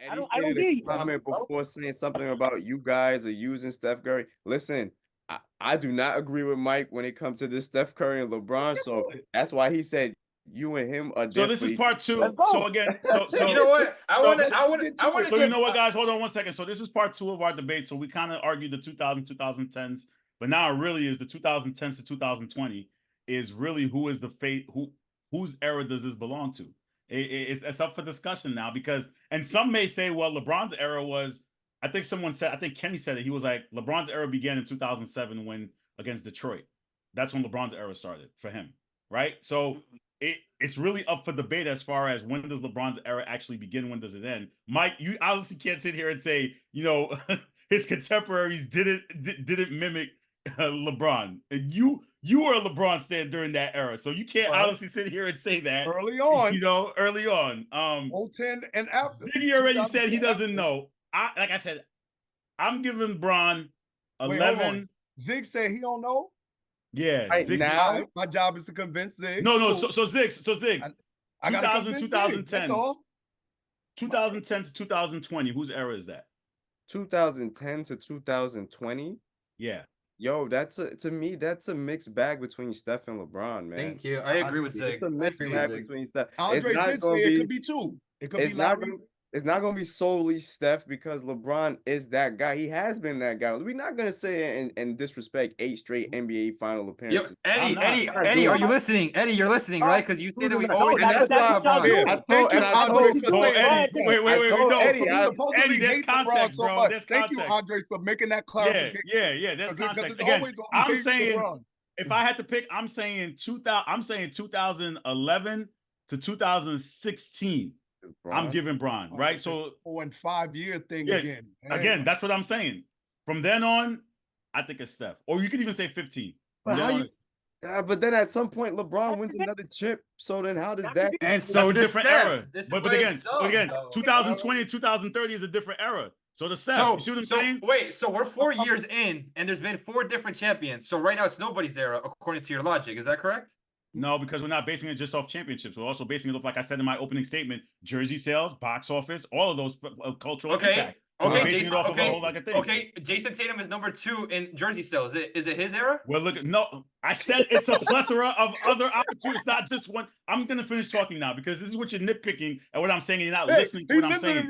Eddie I don't stated hear a you. comment before saying something about you guys are using Steph Curry. Listen, I do not agree with Mike when it comes to this Steph Curry and LeBron. So that's why he said you and him are So different. this is part two. Let's go. So again, so You know what? I want to so give. you know what, guys? Hold on 1 second. So this is part two of our debate. So we kind of argued the 2010s, but now it really is the 2010s to 2020 is really who is the fate, whose era does this belong to? It's up for discussion now because, and some may say, well, LeBron's era was, I think someone said, I think Kenny said it. He was like, LeBron's era began in 2007 when against Detroit. That's when LeBron's era started for him, right? So it's really up for debate as far as when does LeBron's era actually begin, when does it end? Mike, you obviously can't sit here and say, you know, his contemporaries didn't mimic LeBron. And you were a LeBron stan during that era, so you can't honestly sit here and say that early on. You know, early on. 010 and after. Ziggy already said he doesn't know. Like I said, I'm giving Bron 11. Zig said he don't know. Yeah, right Zig, now my job is to convince Zig. No. So Zig. I got 2010. That's all. 2010 to 2020. Whose era is that? 2010 to 2020. Yeah. Yo, to me, that's a mixed bag between Steph and LeBron, man. Thank you. I agree with Zig. It's a mixed bag between Steph. Andre did say it could be two. It could be Larry. It's not going to be solely Steph because LeBron is that guy. He has been that guy. We're not going to say and disrespect 8 straight NBA final appearances. Yep. Eddie, are you listening? Eddie, you're listening, right? Because you say that we always that's why Thank you, Andre, for saying Eddie, wait. Eddie, there's context, bro. Thank you, Andre, for making that clarification. Yeah. There's context. Again, I'm saying, if I had to pick, I'm saying 2011 to 2016. I'm giving Bron, right? So 4 and 5 year thing again. Again, that's what I'm saying. From then on, I think it's Steph. Or you could even say 15. But then at some point, LeBron wins another chip. So then how does that? And so that's a different era. But again, 2020 and 2030 is a different era. So the Steph, you see what I'm saying? Wait, so we're 4 years in, and there's been 4 different champions. So right now it's nobody's era, according to your logic. Is that correct? No, because we're not basing it just off championships. We're also basing it off, like I said in my opening statement, jersey sales, box office, all of those cultural impact. So Jason Tatum is number 2 in jersey sales. Is it his era? Well, look, no, I said it's a plethora of other opportunities, not just one. I'm gonna finish talking now because this is what you're nitpicking and what I'm saying. And you're not listening to what I'm saying.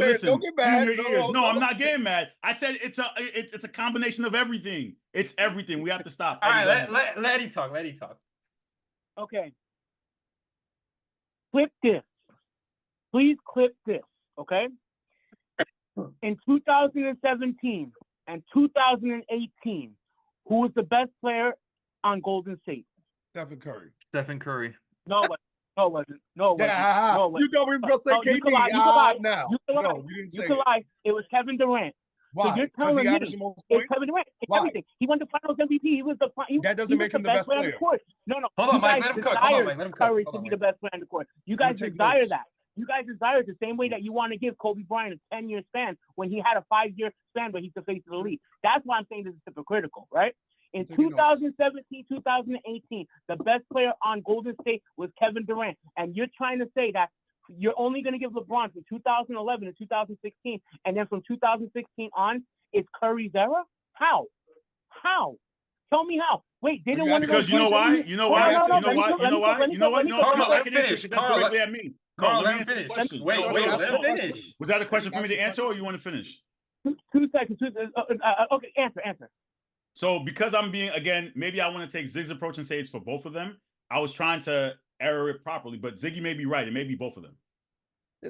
Listen, don't get mad. No, I'm not getting mad. I said it's a combination of everything. It's everything. We have to stop. All right, let Eddie talk. Let Eddie talk. Okay. Clip this. Please clip this, okay? In 2017 and 2018, who was the best player on Golden State? Stephen Curry. No, it wasn't. No, it wasn't. Yeah, no, it wasn't. You thought we was going to say KD. You can lie. Now. No, we didn't say you can lie. It was Kevin Durant. Why? So you're telling me it's Kevin Durant. It's everything. He won the Finals MVP. He was the that doesn't make him the best player. No. Hold on, Mike. Let him cook. Curry to be the best player on the court. You guys desire that. You guys desire it the same way that you want to give Kobe Bryant a 10-year span when he had a 5-year span where he's the face of the league. That's why I'm saying this is hypocritical, right? In 2017, 2018, the best player on Golden State was Kevin Durant. And you're trying to say that you're only going to give LeBron from 2011 to 2016, and then from 2016 on, it's Curry's era? How? Tell me how. Wait, didn't one of those... Because you know why? You know why? No, I can finish. Carl, let me finish. Wait, let him finish. Was that a question for me to answer, or you want to finish? 2 seconds. Okay, answer. So because I'm being, again, maybe I want to take Zig's approach and say it's for both of them. I was trying to error it properly, but Ziggy may be right. It may be both of them.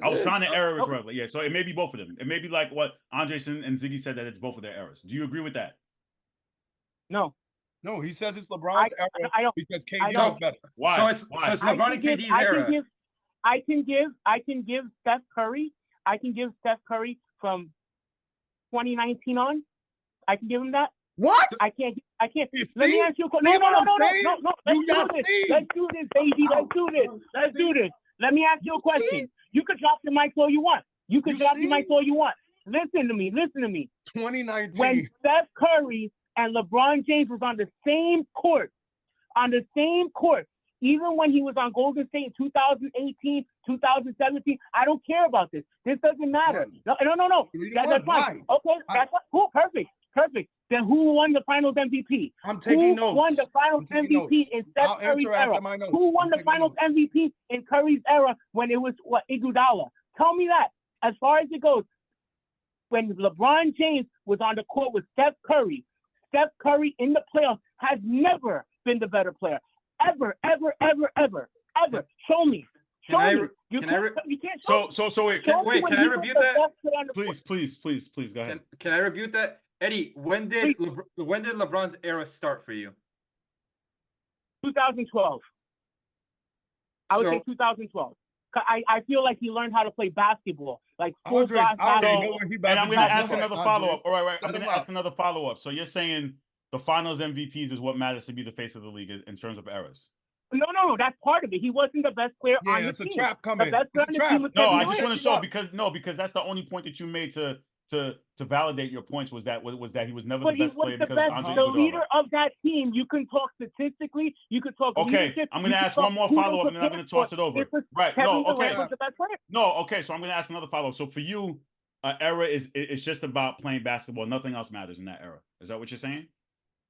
I was trying to error it correctly. Yeah, so it may be both of them. It may be like what Andreson and Ziggy said, that it's both of their errors. Do you agree with that? No, he says it's LeBron's era because KD is better. Why? So it's LeBron and KD's era. I can give Steph Curry. I can give Steph Curry from 2019 on. I can give him that. What? I can't. Let me ask you a question. No. Let's do this, baby. Let's do this. Let me ask you a question. You can drop your mic all you want. Listen to me. 2019. When Steph Curry and LeBron James was on the same court, Even when he was on Golden State in 2018, 2017, I don't care about this. This doesn't matter. Yeah. No. That's fine. Okay, that's fine. Cool, perfect. Then who won the Finals MVP? I'm taking notes. Who won the Finals MVP in Steph Curry's era? Who won the Finals MVP in Curry's era when it was Iguodala? Tell me that. As far as it goes, when LeBron James was on the court with Steph Curry in the playoffs has never been the better player. Ever. Show me. You can't show me. So wait, can I rebuke that? Please, go ahead. Can I rebuke that? Eddie, when did LeBron's era start for you? 2012. I would say 2012. I feel like he learned how to play basketball, like full basketball. And I'm going to ask another follow-up. All right. I'm going to ask another follow-up. So you're saying the Finals MVPs is what matters to be the face of the league in terms of eras? No. That's part of it. He wasn't the best player on the team. Yeah, it's a trap coming. It's a trap. No, I just want to show because that's the only point that you made to validate your points was that he was never the best player because of Andre Iguodala. The leader of that team. You can talk statistically. You can talk. Okay, I'm going to ask one more follow-up and then I'm going to toss it over. Right? No. Okay. No. Okay. So I'm going to ask another follow-up. So for you, era is just about playing basketball. Nothing else matters in that era. Is that what you're saying?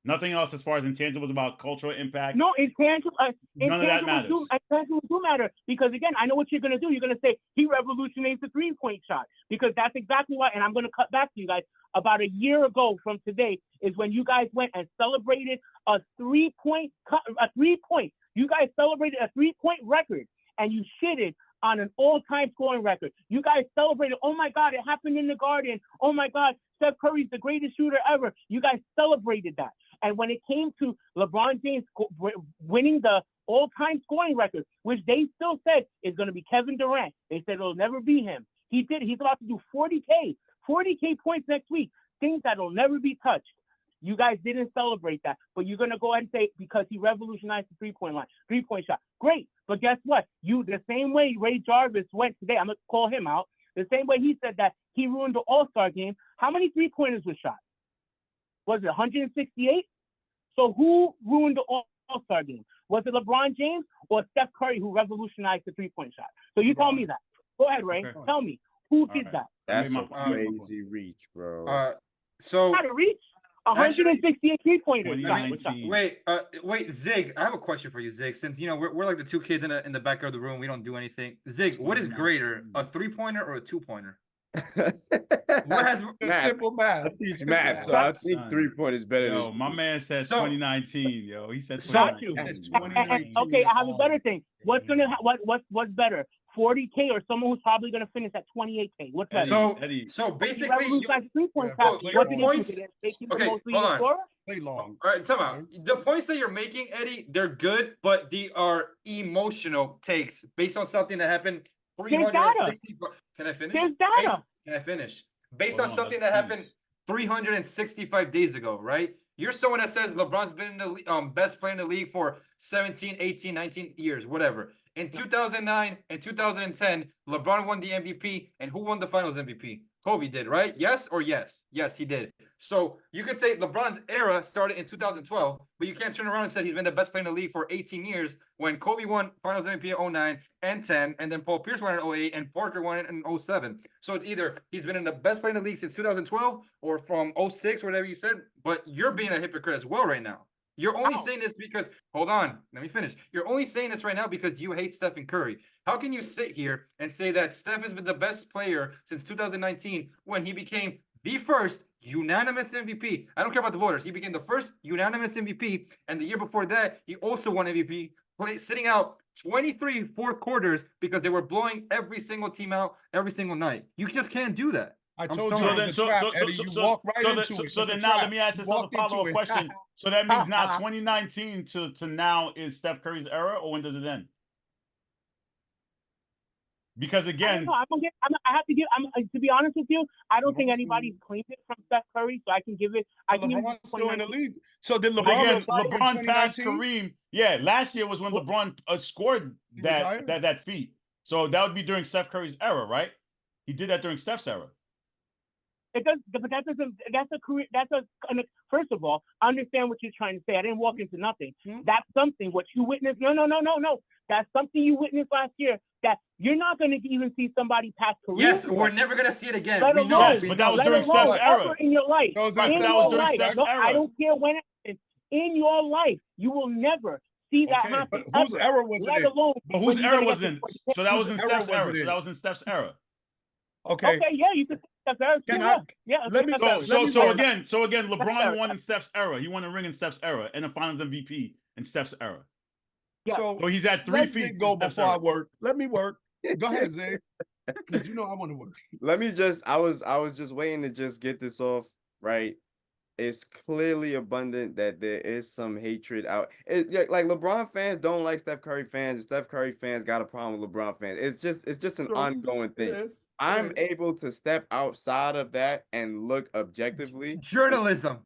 Nothing else as far as intangibles about cultural impact? No, intangible. None of that matters. Intangibles do matter because, again, I know what you're going to do. You're going to say he revolutionized the three-point shot because that's exactly why, and I'm going to cut back to you guys. About a year ago from today is when you guys went and celebrated a three-point. You guys celebrated a three-point record, and you shitted on an all-time scoring record. You guys celebrated, oh, my God, it happened in the Garden. Oh, my God, Steph Curry's the greatest shooter ever. You guys celebrated that. And when it came to LeBron James winning the all-time scoring record, which they still said is going to be Kevin Durant, they said it'll never be him. He did. He's about to do 40K points next week, things that will never be touched. You guys didn't celebrate that, but you're going to go ahead and say because he revolutionized the three-point shot. Great, but guess what? The same way Ray Jarvis went today, I'm going to call him out, the same way he said that he ruined the All-Star game. How many three-pointers were shot? Was it 168? So who ruined the All-Star game? Was it LeBron James or Steph Curry who revolutionized the three-point shot? So you tell me that. Go ahead, Ray. Okay. Tell me who did that. That's a crazy reach, bro. So not a reach. 168 three-pointers. Wait, Zig. I have a question for you, Zig. Since we're like the two kids in the back of the room, we don't do anything. Zig, what is greater, a three-pointer or a two-pointer? Simple math. I teach math, so I think three-point is better. Yo, my man said 2019. Yo, he said 2019. Okay, I have a better thing. What's better? 40K or someone who's probably going to finish at 28K? What's better? So basically, your points. Okay, hold on. Play long. All right, time out. The points that you're making, Eddie, they're good, but they are emotional takes based on something that happened 360. Can I finish? There's data. Can I finish? Based on something that happened 365 days ago, right? You're someone that says LeBron's been in the best player in the league for 17, 18, 19 years, whatever. In 2009 and 2010, LeBron won the MVP, and who won the Finals MVP? Kobe did, right? Yes or yes? Yes, he did. So you could say LeBron's era started in 2012, but you can't turn around and say he's been the best player in the league for 18 years when Kobe won Finals MVP in 09 and 10, and then Paul Pierce won in 08, and Parker won it in 07. So it's either he's been in the best player in the league since 2012 or from 06, whatever you said, but you're being a hypocrite as well right now. You're only saying this because, hold on, let me finish. You're only saying this right now because you hate Stephen Curry. How can you sit here and say that Steph has been the best player since 2019 when he became the first unanimous MVP? I don't care about the voters. He became the first unanimous MVP, and the year before that, he also won MVP, sitting out 23 fourth quarters because they were blowing every single team out every single night. You just can't do that. I told you it's a trap, Eddie. You walk right into it. So then now let me ask this other follow-up question. So that means now 2019 to now is Steph Curry's era, or when does it end? Because again, to be honest with you, I don't think anybody's claimed it from Steph Curry, so I can give it. LeBron's still in the league. So did LeBron passed Kareem? Yeah, last year was when LeBron scored that feat. So that would be during Steph Curry's era, right? He did that during Steph's era. It does, but that doesn't. That's a career. First of all, I understand what you're trying to say. I didn't walk into nothing. That's something what you witnessed. No. That's something you witnessed last year. That you're not going to even see somebody pass career. Yes, we're never going to see it again. Let We know. alone, but that was during Steph's era. In your life, I don't care when it happens. In your life, you will never see that happen. But whose era was it? But whose era was in? So that was in Steph's era. So that was in Steph's era. Okay. Okay, yeah, you could say Steph's era. So again, LeBron won in Steph's era. He won a ring in Steph's era and a Finals MVP in Steph's era. Yeah. So he's at 3 feet. Let go before I work. Let me work. Go ahead, Zay. Because you know I want to work. Let me just. I was just waiting to just get this off right. It's clearly abundant that there is some hatred out. Like LeBron fans don't like Steph Curry fans, and Steph Curry fans got a problem with LeBron fans. It's just an ongoing thing. I'm able to step outside of that and look objectively. Journalism.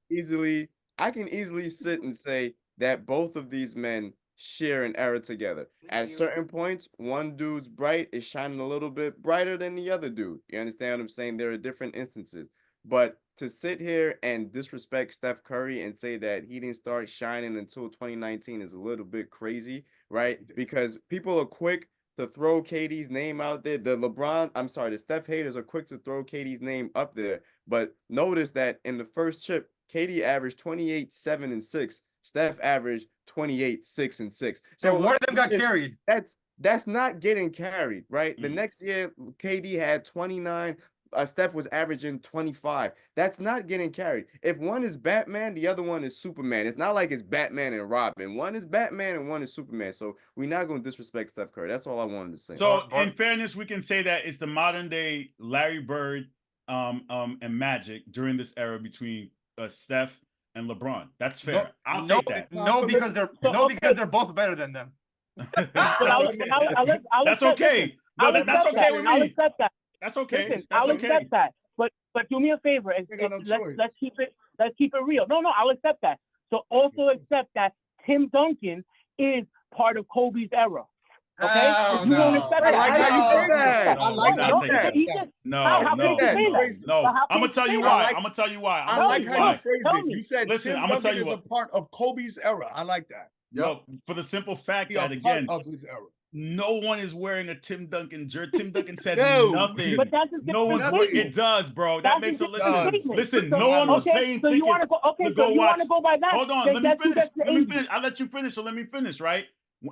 I can easily sit and say that both of these men share an era together. At certain points, one dude's bright is shining a little bit brighter than the other dude. You understand what I'm saying? There are different instances. But to sit here and disrespect Steph Curry and say that he didn't start shining until 2019 is a little bit crazy, right? Because people are quick to throw KD's name out there. The Steph haters are quick to throw KD's name up there. But notice that in the first chip, KD averaged 28, 7, and 6. Steph averaged 28, 6, and 6. So one of them got carried. That's not getting carried, right? The next year, KD had 29. Steph was averaging 25. That's not getting carried. If one is Batman, the other one is Superman. It's not like it's Batman and Robin. One is Batman and one is Superman. So we're not going to disrespect Steph Curry. That's all I wanted to say. So in fairness, we can say that it's the modern day Larry Bird and Magic during this era between Steph and LeBron. That's fair. I'll take that. Because they're both better than them. That's okay. No, that's okay with me. I'll accept that. That's okay. Listen, I'll accept that. But do me a favor. Let's keep it real. No, I'll accept that. So also accept that Tim Duncan is part of Kobe's era. Okay? You don't accept that. I like how you say that. I like how you say that. No. I'm gonna tell you why. I like how you phrased it. You said Tim Duncan is a part of Kobe's era. I like that. No, for the simple fact that again, of his era. No one is wearing a Tim Duncan jersey. Tim Duncan said nothing. But that's no one's wearing it. Does, bro. That makes a listen. No one was paying tickets to go watch. Go by that. Hold on. Let me finish. I'll let you finish. So let me finish, right?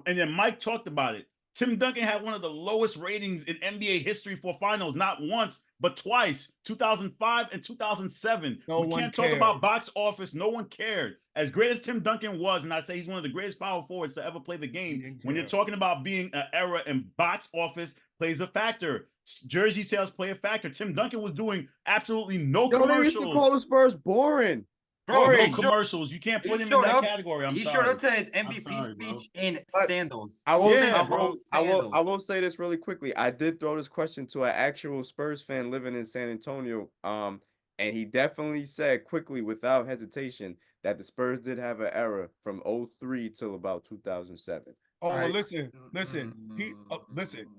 And then Mike talked about it. Tim Duncan had one of the lowest ratings in NBA history for finals, not once, but twice, 2005 and 2007. We can't talk about box office. No one cared. As great as Tim Duncan was, and I say he's one of the greatest power forwards to ever play the game, when you're talking about being an era and box office plays a factor. Jersey sales play a factor. Tim Duncan was doing absolutely no commercials. They used to call the Spurs boring. Bro, no commercials. You can't put him in that category. He showed up to his MVP speech in sandals. I will say this really quickly. I did throw this question to an actual Spurs fan living in San Antonio. And he definitely said quickly, without hesitation, that the Spurs did have an era from 2003 till about 2007. Oh, well, listen. Listen.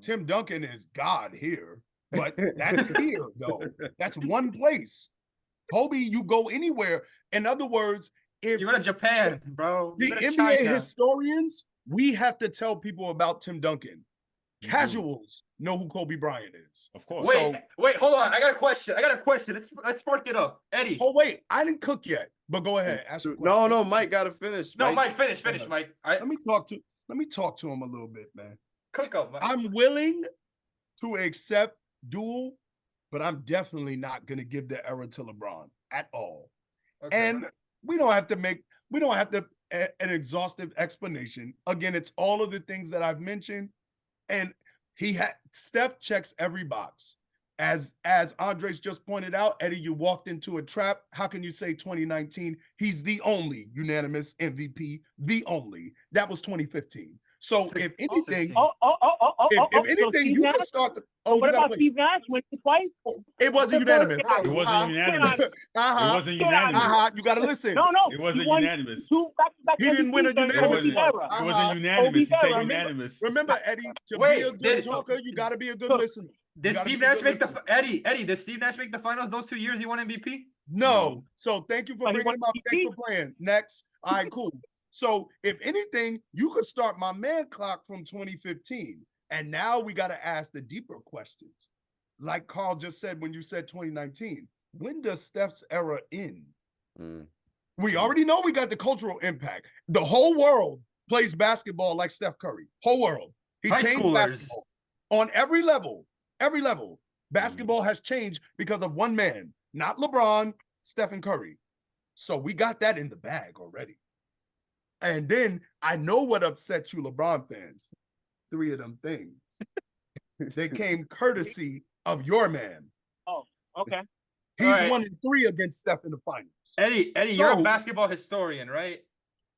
Tim Duncan is God here, but that's here though. That's one place. Kobe, you go anywhere. In other words, if you go to Japan, bro, the NBA historians, we have to tell people about Tim Duncan. Casuals know who Kobe Bryant is. Of course. Wait, hold on. I got a question. Let's spark it up. Eddie. Oh, wait. I didn't cook yet, but go ahead. Ask your question. No, Mike got to finish. No, Mike, finish, Mike. Let me talk to him a little bit, man. Cook up, Mike. I'm willing to accept dual, but I'm definitely not going to give the era to LeBron at all. Okay. And we don't have an exhaustive explanation. Again, it's all of the things that I've mentioned. And Steph checks every box. As Andres just pointed out, Eddie, you walked into a trap. How can you say 2019? He's the only unanimous MVP, the only. That was 2015. So if anything, you can start. What about Steve Nash? Went twice. It wasn't unanimous. It wasn't unanimous. It wasn't unanimous. You got to listen. No. It wasn't unanimous. He didn't win a unanimous. It wasn't unanimous. He said unanimous. Remember, Eddie, to be a good talker, you got to be a good listener. Did Steve Nash make the Eddie? Did Steve Nash make the finals those 2 years he won MVP? No. So thank you for bringing him up. Thanks for playing. Next. All right, cool. So if anything, you could start my man clock from 2015. And now we got to ask the deeper questions. Like Carl just said when you said 2019, when does Steph's era end? We already know we got the cultural impact. The whole world plays basketball like Steph Curry. Whole world. He changed basketball on every level. Every level. Basketball has changed because of one man, not LeBron, Stephen Curry. So we got that in the bag already. And then I know what upset you, LeBron fans. 3 of them things. They came courtesy of your man. Oh, okay. He's 1-3 against Steph in the finals. Eddie, you're a basketball historian, right?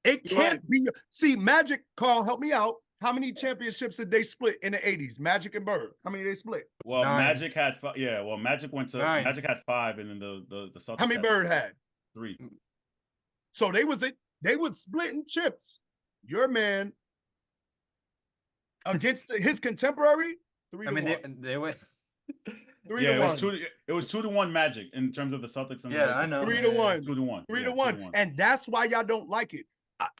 It can't be. See, Magic, Carl, help me out. How many championships did they split in the 80s? Magic and Bird. How many did they split? Well, 9. Magic had 5. Yeah, well, Magic went to 9. Magic had 5, and then the Celtics. How many Bird had? 3. So they were splitting chips. Your man against his contemporary, 3-1. They went 3-1. It was 2-1 Magic in terms of the Celtics. And I know. 3-1. 2-1. 3-1. And that's why y'all don't like it.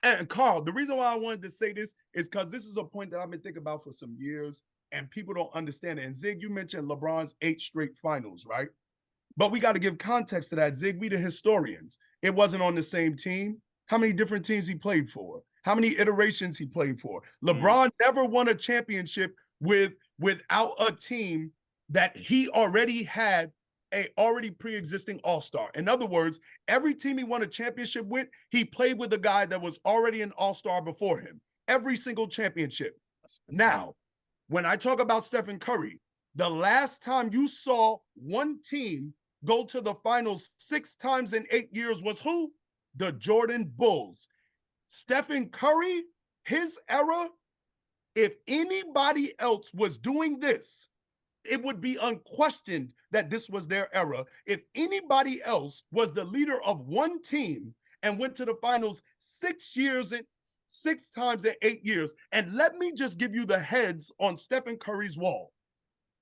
And Carl, the reason why I wanted to say this is because this is a point that I've been thinking about for some years, and people don't understand it. And Zig, you mentioned LeBron's 8 straight finals, right? But we got to give context to that. Zig, we the historians. It wasn't on the same team. How many different teams he played for? How many iterations he played for? LeBron never won a championship without a team that he already had a already pre-existing all-star. In other words, every team he won a championship with, he played with a guy that was already an all-star before him. Every single championship. Now, when I talk about Stephen Curry, the last time you saw one team go to the finals 6 times in 8 years was who? The Jordan Bulls. Stephen Curry, his era, if anybody else was doing this, it would be unquestioned that this was their era. If anybody else was the leader of one team and went to the finals 6 times in 8 years, and let me just give you the heads on Stephen Curry's wall.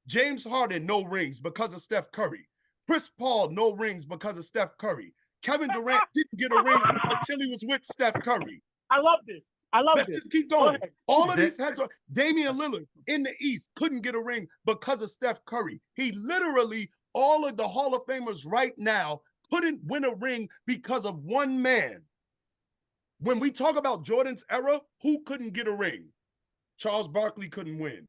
James Harden, no rings because of Steph Curry. Chris Paul, no rings because of Steph Curry. Kevin Durant didn't get a ring until he was with Steph Curry. I love this. Let's just keep going. All of these heads are Damian Lillard in the East couldn't get a ring because of Steph Curry. He literally, all of the Hall of Famers right now couldn't win a ring because of one man. When we talk about Jordan's era, who couldn't get a ring? Charles Barkley couldn't win.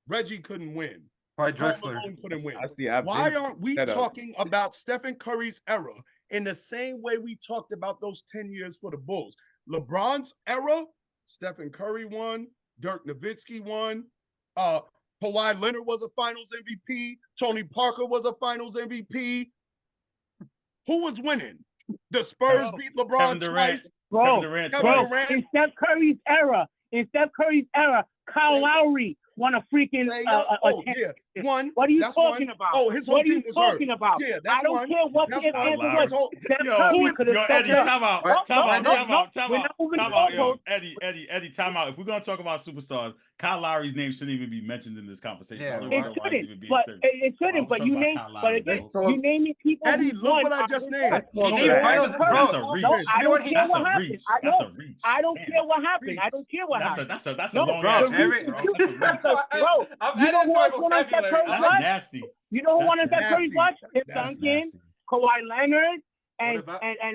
Reggie couldn't win. Drexler couldn't win. See, why aren't we talking about Stephen Curry's era in the same way we talked about those 10 years for the Bulls? LeBron's era, Stephen Curry won, Dirk Nowitzki won, Kawhi Leonard was a finals MVP, Tony Parker was a finals MVP. Who was winning? The Spurs beat LeBron twice. Bro, in Steph Curry's era, Kyle Lowry won a freaking one. What are you talking about? Oh, his whole team was hurt. Yeah, that's I don't care what the answer was. Steph Curry could have Eddie, time out. Yo, Eddie, time out. If we're gonna talk about superstars, Kyle Lowry's name shouldn't even be mentioned in this conversation. It shouldn't. But you naming people. Eddie, look what I just named. That's a reach. I don't care what happened. I don't care what happened. That's a long ass reach. Bro, you know who else won on Steph Curry's watch? That's nasty. You know who won on Steph Curry's watch? Tim Duncan, Kawhi Leonard, and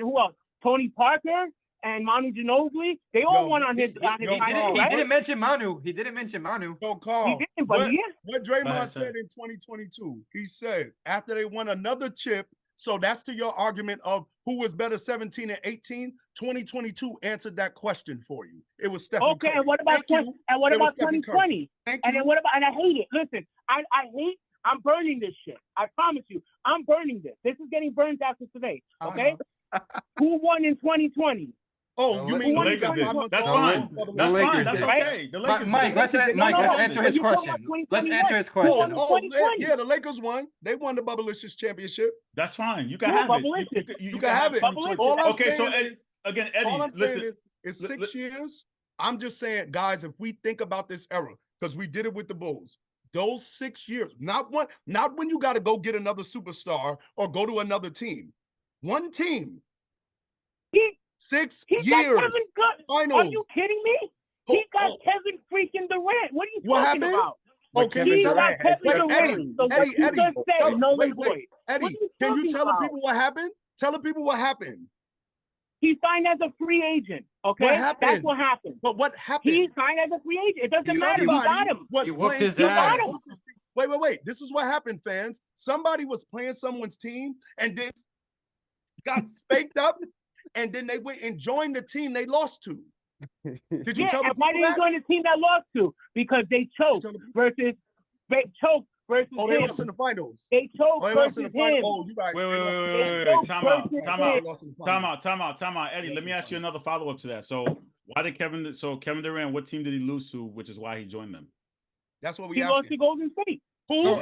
who else? Tony Parker and Manu Ginobili. They all won on his time. He didn't mention Manu. So, Carl, he didn't, but what Draymond said in 2022, he said after they won another chip, so that's to your argument of who was better 17 and 18, 2022 answered that question for you. It was Stephen Curry. And what about 2020? And then what about, and I hate it. Listen, I'm burning this shit. I promise you, I'm burning this. This is getting burned after today. Okay? Who won in 2020? Oh, you mean the Lakers did. That's fine. That's fine. That's okay. The Lakers. Mike, let's answer his question. Let's answer his question. Yeah, the Lakers won. They won the Bubblicious championship. That's fine. You can have it. You can have it. All I'm saying is, Eddie, all I'm saying is 6 years. I'm just saying, guys, if we think about this era, because we did it with the Bulls, those 6 years, not when you got to go get another superstar or go to another team. One team. 6 years. Got Kevin Finals. Are you kidding me? He got Kevin freaking Durant. What are you talking about? Oh, can you tell Eddie, can you tell the people what happened? Tell the people what happened. He signed as a free agent. Okay, what happened? That's what happened. But what happened? He signed as a free agent. It doesn't matter. You got him. Was playing his ass. Wait. This is what happened, fans. Somebody was playing someone's team and then got spanked up, and then they went and joined the team they lost to. Did you tell the people why did they join the team that lost to? Because they choked versus Oh, they lost in the finals. They choked versus him. Oh, you right. Wait. Time out. Eddie, let me ask you another follow-up to that. So why did Kevin Durant, what team did he lose to, which is why he joined them? That's what we He lost to Golden State. Who?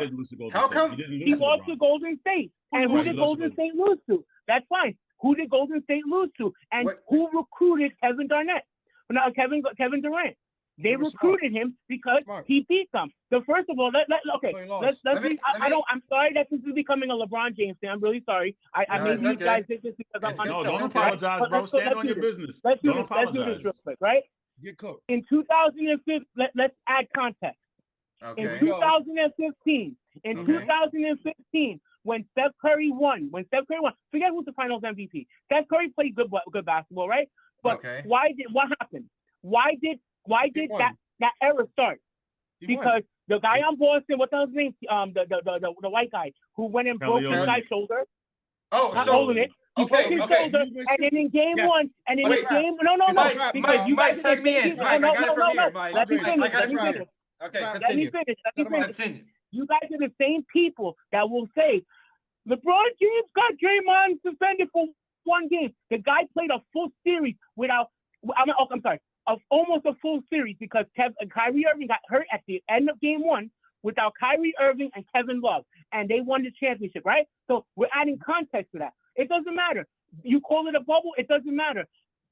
How come? He lost to Golden State. And who did Golden State lose to? That's fine. Who did Golden State lose to? And who recruited Kevin Kevin Durant? They recruited him because he beat them. So first of all, I'm sorry that this is becoming a LeBron James thing. I'm really sorry. I made you guys did this because I'm don't apologize, bro. Stand on your business. Let's do this real quick, right? Get cooked. In 2015, let's add context. Okay. In 2015, when Steph Curry won, forget who's the Finals MVP. Steph Curry played good basketball, right? But what happened? Why did that era start? Because the guy on Boston, what the hell's his name? The white guy who went and broke his guy's shoulder. Not holding it. He broke his shoulder, and then in game one, and in game because you guys tag me in. Mike, I got it from here. Mike, let me finish. Okay, let me finish. You guys are the same people that will say LeBron James got Draymond suspended for one game. The guy played a full series without. I'm sorry. Of almost a full series because Kyrie Irving got hurt at the end of game one without Kyrie Irving and Kevin Love, and they won the championship, right? So we're adding context to that. It doesn't matter. You call it a bubble, it doesn't matter.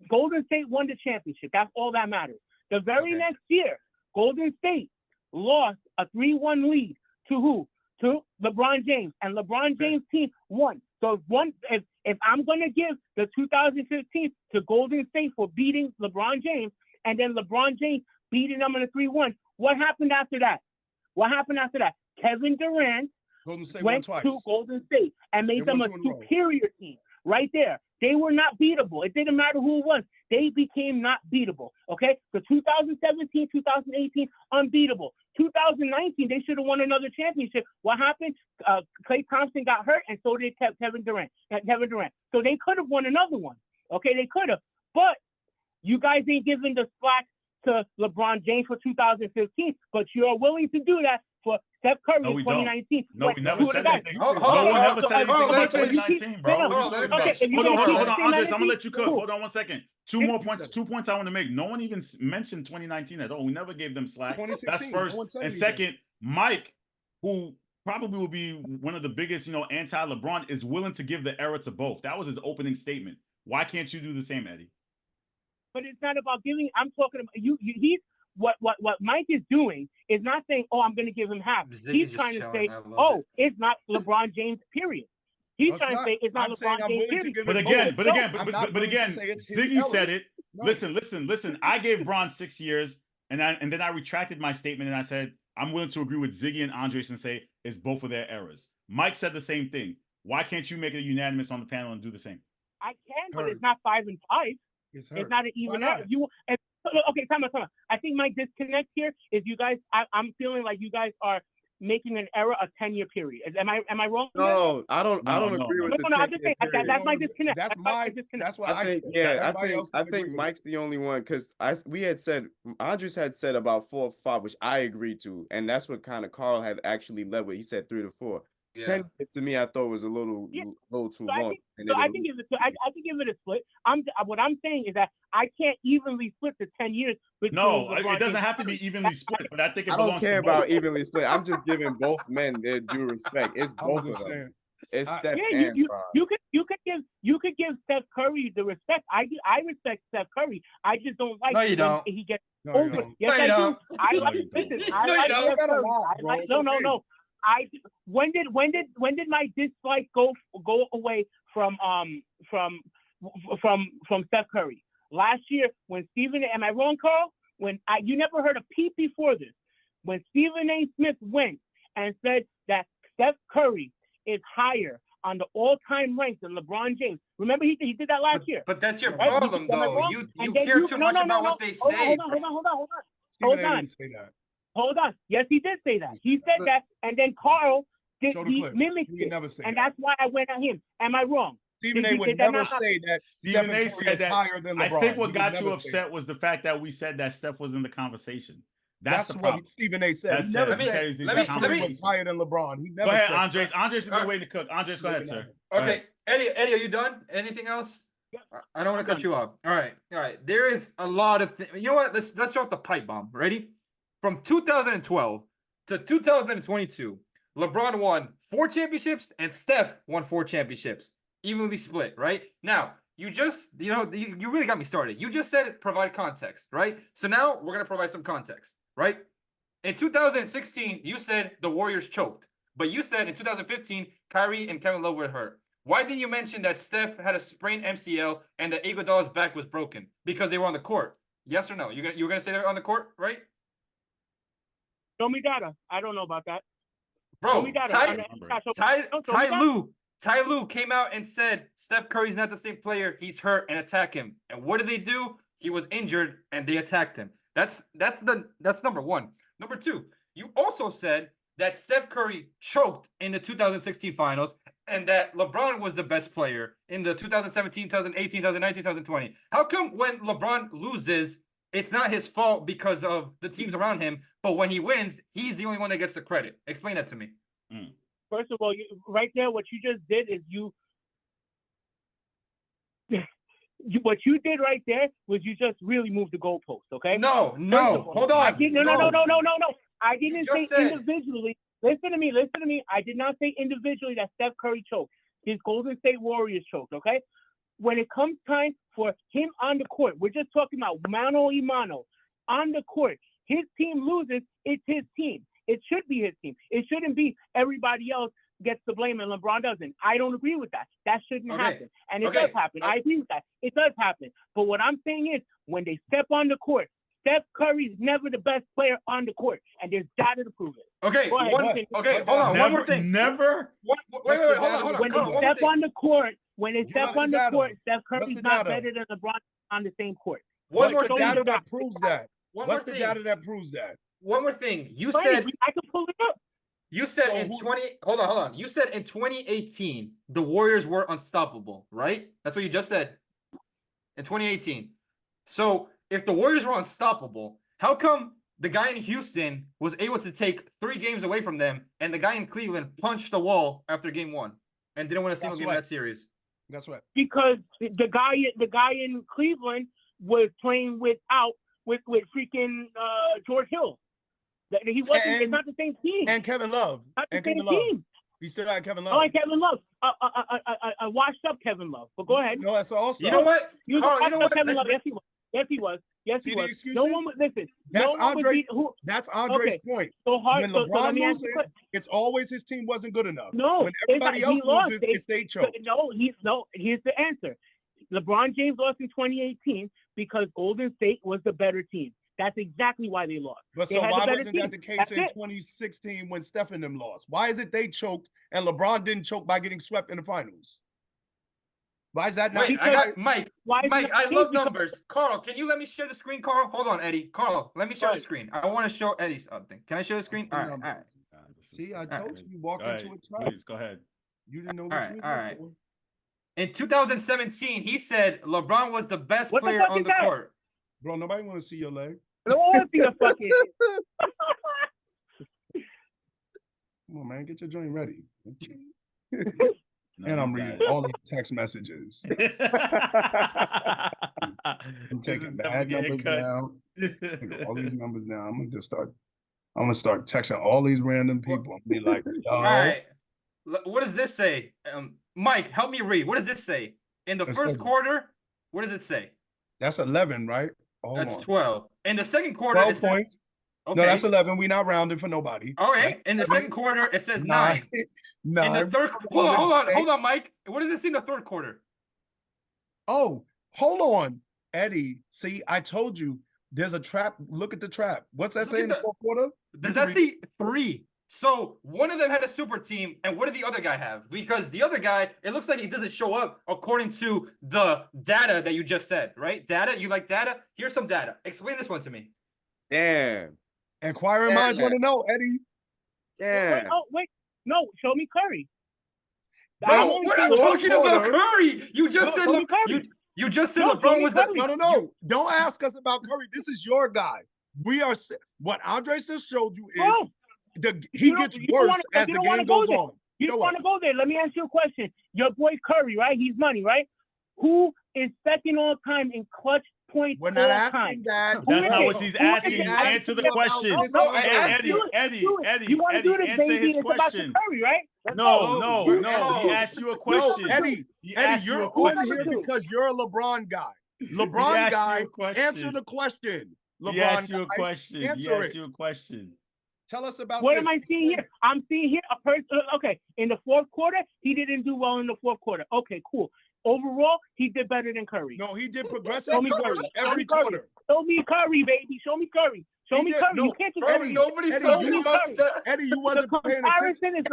Golden State won the championship. That's all that matters. The very next year, Golden State lost a 3-1 lead to who? To LeBron James, and LeBron James' team won. So if I'm going to give the 2015 to Golden State for beating LeBron James, and then LeBron James beating them in a 3-1, what happened after that? Kevin Durant went to Golden State and made them a superior team right there. They were not beatable. It didn't matter who it was. They became not beatable, okay? So 2017, 2018, unbeatable. 2019, they should have won another championship. What happened? Klay Thompson got hurt, and so did Kevin Durant. So they could have won another one, okay? They could have. But you guys ain't giving the slack to LeBron James for 2015, but you're willing to do that for Steph Curry in 2019. No, we never said anything. No one ever said anything about 2019, bro. Hold on, Andres, I'm gonna let you cook. Hold on one second. Two points I want to make. No one even mentioned 2019 at all. We never gave them slack. That's first. And second, Mike, who probably will be one of the biggest, anti-LeBron, is willing to give the era to both. That was his opening statement. Why can't you do the same, Eddie? But it's not about giving. I'm talking about you. What Mike is doing is not saying, "Oh, I'm going to give him half." He's trying to say, "Oh, it's not LeBron James." Period. He's trying to say it's not LeBron James. Period. But again, Ziggy said it. No. Listen. I gave Bron 6 years, and then I retracted my statement and I said I'm willing to agree with Ziggy and Andres and say it's both of their eras. Mike said the same thing. Why can't you make it unanimous on the panel and do the same? I can, but it's not 5 and 5. It's not an even error. Okay, time out. I think my disconnect here is you guys. I'm feeling like you guys are making an error a 10-year period. Am I wrong? No, I don't agree with I'm just saying that's my disconnect. That's my disconnect. That's what I think. Yeah, I think Mike's the only one because Andres had said about 4 or 5, which I agreed to, and that's what kind of Carl had actually led with. He said 3 to 4. Yeah. 10 years to me, I thought was a little too long. I can give it a split. What I'm saying is that I can't evenly split the 10 years. No, it doesn't have to be evenly split, but I think it belongs. I don't care about evenly split. I'm just giving both men their due respect. It's both of them. It's Steph Yeah, and you could give Steph Curry the respect. I respect Steph Curry. I just don't like No, you when don't. he gets No, you older. don't. Yes, No, you I do. don't. I No, like you don't. listen. No, I you like don't. Steph You gotta Curry. lie, I bro. like It's no. okay. When did my dislike go away from Steph Curry? Last year when Stephen, am I wrong, Carl? You never heard a peep before this. When Stephen A. Smith went and said that Steph Curry is higher on the all-time ranks than LeBron James. Remember he did that last year. But that's your right? problem, Am I though. wrong? You And then care too much about what they say. Hold on. Stephen A. didn't say that. Hold on. Yes, he did say that. He said that, and then Carl Show the he clip. mimicked He it, never say and that. that's why I went at him. Am I wrong? Stephen A. Did would that never not say that Stephen Stephen A. Curry said is that. higher than LeBron. I think He what would got never you say upset that. was the fact that we said that Steph was in the conversation. That's the what problem. Stephen A. said. That's He never it. said Let me- Steph Curry was higher than LeBron. He never Go ahead, said Andres. that. Andres has been waiting to cook. Andres, go ahead, sir. Go Okay, ahead. Eddie, are you done? Anything else? Yeah. I don't want to cut you off. All right. There is a lot of things. You know what? Let's drop the pipe bomb. Ready? From 2012 to 2022, LeBron won 4 championships and Steph won 4 championships, evenly split. Right now, you really got me started. You just said provide context, right? So now we're gonna provide some context, right? In 2016, you said the Warriors choked, but you said in 2015, Kyrie and Kevin Love were hurt. Why didn't you mention that Steph had a sprained MCL and that Iguodala's back was broken? Because they were on the court. Yes or no? You were gonna say they're on the court, right? Show me data. I don't know about that. Bro, Show me data. Ty Lue came out and said Steph Curry's not the same player. He's hurt and attack him. And what did they do? He was injured and they attacked him. That's number one. Number two, you also said that Steph Curry choked in the 2016 finals and that LeBron was the best player in the 2017, 2018, 2019, 2020. How come when LeBron loses, it's not his fault because of the teams around him, but when he wins, he's the only one that gets the credit? Explain that to me. First of all, right there, what you just did is what you did right there was you just really moved the goalpost, okay? No, hold on. No. I didn't say individually. Listen to me. I did not say individually that Steph Curry choked. His Golden State Warriors choked, okay? When it comes time for him on the court, we're just talking about mano y mano. On the court, his team loses, it's his team. It should be his team. It shouldn't be everybody else gets the blame and LeBron doesn't. I don't agree with that. That shouldn't happen. And it does happen. I agree with that. It does happen. But what I'm saying is when they step on the court, Steph Curry's never the best player on the court, and there's data to prove it. Okay, hold on. One more thing. Never. Wait, hold on. When they step on the court, Steph Curry's not better than LeBron on the same court. What's the data that proves that? What's the data that proves that? One more thing. You said I can pull it up. You said hold on. You said in 2018 the Warriors were unstoppable, right? That's what you just said. In 2018. So if the Warriors were unstoppable, how come the guy in Houston was able to take 3 games away from them, and the guy in Cleveland punched the wall after game 1 and didn't win a single game in that series? That's right. Because the guy in Cleveland was playing with freaking George Hill. He wasn't. It's not the same team. And Kevin Love. Not the same same team. He still had Kevin Love. Oh, and Kevin Love. A washed up Kevin Love. But go ahead. No, that's also. You know what, Carl? You know what? Kevin Love. Yes, he was. No one would listen. That's Andre's point. So hard. When LeBron loses, it's always his team wasn't good enough. No, when everybody else loses, it's they choke. Here's the answer. LeBron James lost in 2018 because Golden State was the better team. That's exactly why they lost. But so why wasn't that the case in 2016 when Steph and them lost? Why is it they choked and LeBron didn't choke by getting swept in the finals? Why is that not? Wait, I got Mike. I love numbers. Carl, can you let me share the screen, Carl? Hold on, Eddie. Carl, let me share the screen. I want to show Eddie something. Can I share the screen? All right. See, I told you walked into a trap. Please go ahead. You didn't know what you were doing. In 2017, he said LeBron was the best player on the court. Bro, nobody want to see your leg. I don't want to see the fucking. Come on, man, get your joint ready. And I'm reading all these text messages. I'm taking bad numbers now. All these numbers now. I'm gonna start texting all these random people and be like, all right. What does this say? Mike, help me read. What does this say? In the first quarter, what does it say? That's 11, right? That's 12. In the second quarter, 12 it says, points. okay. No, that's 11. We're not rounding for nobody. All right. In the second quarter, it says 9. 9. In the third, hold on, Mike. What does it say in the third quarter? Oh, hold on, Eddie. See, I told you there's a trap. Look at the trap. What's that say in the fourth quarter? Does that say 3? So one of them had a super team, and what did the other guy have? Because the other guy, it looks like he doesn't show up according to the data that you just said, right? Data? You like data? Here's some data. Explain this one to me. Damn. Inquiring minds want to know, Eddie. Damn. Wait. No, show me Curry. Bro, we're not talking about Curry. You just said Curry. You just said LeBron was the No. Don't ask us about Curry. This is your guy. We are what Andre just showed you is he gets worse as the game goes on. You don't want to go there. Let me ask you a question. Your boy Curry, right? He's money, right? Who is second all time in clutch points? We're not asking that. That's not what she's asking. Answer the question. Eddie, answer his question. Curry, right? No. He asked you a question. No, Eddie, you're on here because you're a LeBron guy. LeBron guy, answer the question. LeBron he asked you a question. Answer you a question. Tell us about what am I seeing here? I'm seeing here a person. Okay, in the fourth quarter, he didn't do well in the fourth quarter. Okay, cool. Overall, he did better than Curry. No, he did progressively worse every quarter. Show me Curry, baby. Show me Curry. Show me Curry. No, you can't just Eddie, Eddie, you wasn't paying attention.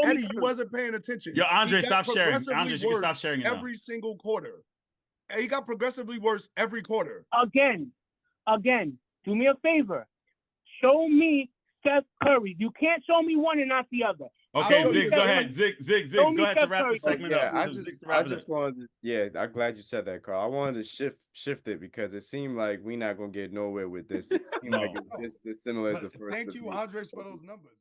Eddie, you wasn't paying attention. Yo, Andre, stop sharing. Andre, you can stop sharing it every single quarter. He got progressively worse every quarter. Again, do me a favor. Show me Steph Curry. You can't show me one and not the other. Okay, Ziggs, go ahead. Ziggs, go ahead to wrap the segment up. I just wanted to, I'm glad you said that, Carl. I wanted to shift it because it seemed like we're not gonna get nowhere with this. It seemed like it's just as similar as the first. Thank you, Andres, for those numbers.